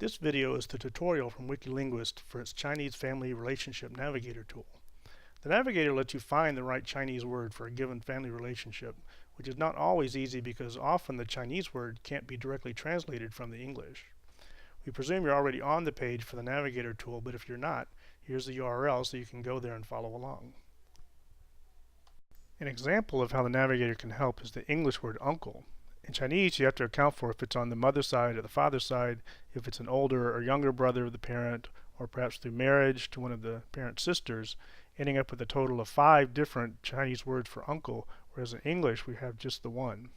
This video is the tutorial from WikiLinguist for its Chinese Family Relationship Navigator tool. The Navigator lets you find the right Chinese word for a given family relationship, which is not always easy because often the Chinese word can't be directly translated from the English. We presume you're already on the page for the Navigator tool, but if you're not, here's the URL so you can go there and follow along. An example of how the Navigator can help is the English word uncle. In Chinese, you have to account for if it's on the mother's side or the father's side, if it's an older or younger brother of the parent, or perhaps through marriage to one of the parent's sisters, ending up with a total of 5 different Chinese words for uncle, whereas in English we have just the one.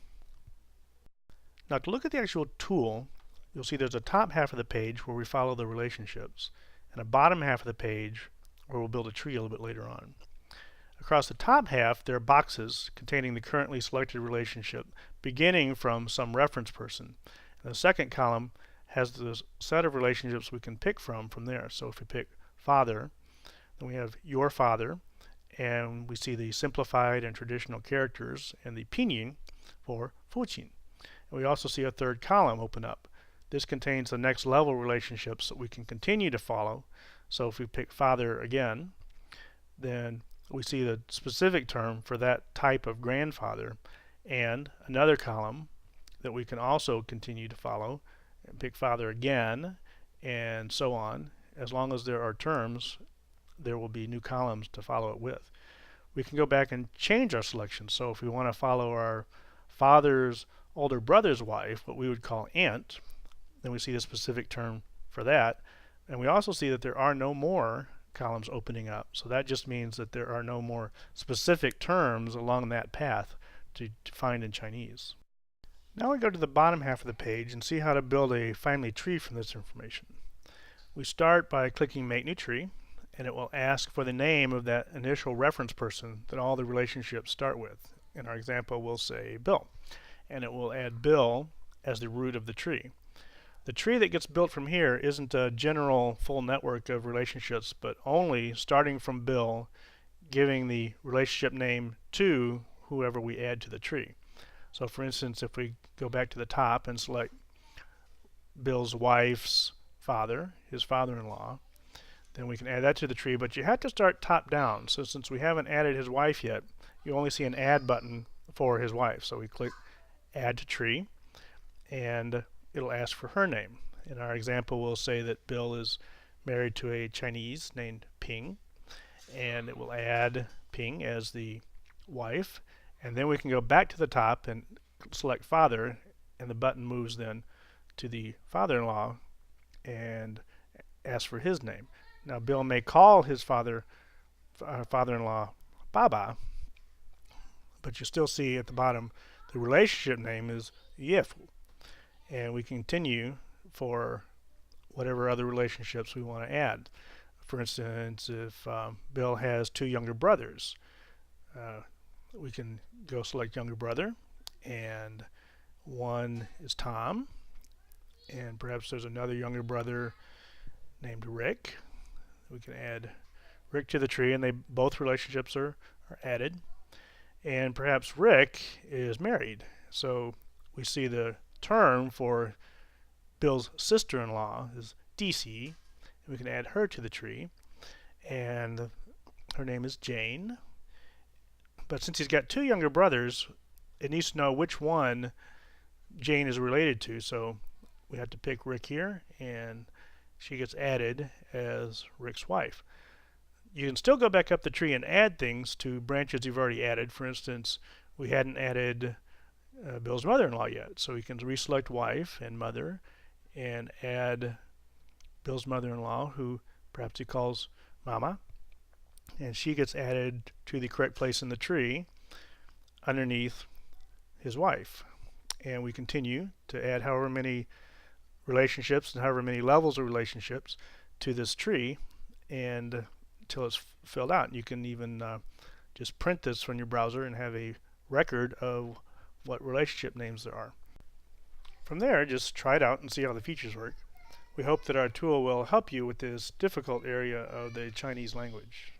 Now to look at the actual tool, you'll see there's a top half of the page where we follow the relationships, and a bottom half of the page where we'll build a tree a little bit later on. Across the top half, there are boxes containing the currently selected relationship, beginning from some reference person. And the second column has the set of relationships we can pick from there. So if we pick father, then we have your father, and we see the simplified and traditional characters and the pinyin for 父亲. And we also see a third column open up. This contains the next level relationships that we can continue to follow. So if we pick father again, then we see the specific term for that type of grandfather, and another column that we can also continue to follow, and pick father again, and so on. As long as there are terms, there will be new columns to follow it with. We can go back and change our selection. So if we want to follow our father's older brother's wife, what we would call aunt, then we see the specific term for that. And we also see that there are no more columns opening up. So that just means that there are no more specific terms along that path to find in Chinese. Now we go to the bottom half of the page and see how to build a family tree from this information. We start by clicking Make New Tree, and it will ask for the name of that initial reference person that all the relationships start with. In our example, we'll say Bill, and it will add Bill as the root of the tree. The tree that gets built from here isn't a general full network of relationships, but only starting from Bill, giving the relationship name to whoever we add to the tree. So for instance, if we go back to the top and select Bill's wife's father, his father-in-law, then we can add that to the tree, but you have to start top down. So since we haven't added his wife yet, you only see an add button for his wife. So we click Add to Tree, and it'll ask for her name. In our example, we'll say that Bill is married to a Chinese named Ping, and it will add Ping as the wife. And then we can go back to the top and select father, and the button moves then to the father-in-law and ask for his name. Now Bill may call his father-in-law Baba, but you still see at the bottom the relationship name is Yefu. And we continue for whatever other relationships we want to add. For instance, if Bill has 2 younger brothers, we can go select younger brother, and one is Tom, and perhaps there's another younger brother named Rick. We can add Rick to the tree, and both relationships are added. And perhaps Rick is married, so we see the term for Bill's sister-in-law is DC, and we can add her to the tree, and her name is Jane. But since he's got 2 younger brothers, it needs to know which one Jane is related to, so we have to pick Rick here, and she gets added as Rick's wife. You can still go back up the tree and add things to branches you've already added. For instance, we hadn't added Bill's mother-in-law yet, so we can reselect wife and mother and add Bill's mother-in-law, who perhaps he calls Mama, and she gets added to the correct place in the tree underneath his wife. And we continue to add however many relationships and however many levels of relationships to this tree, and until it's filled out. You can even just print this from your browser and have a record of what relationship names there are. From there, just try it out and see how the features work. We hope that our tool will help you with this difficult area of the Chinese language.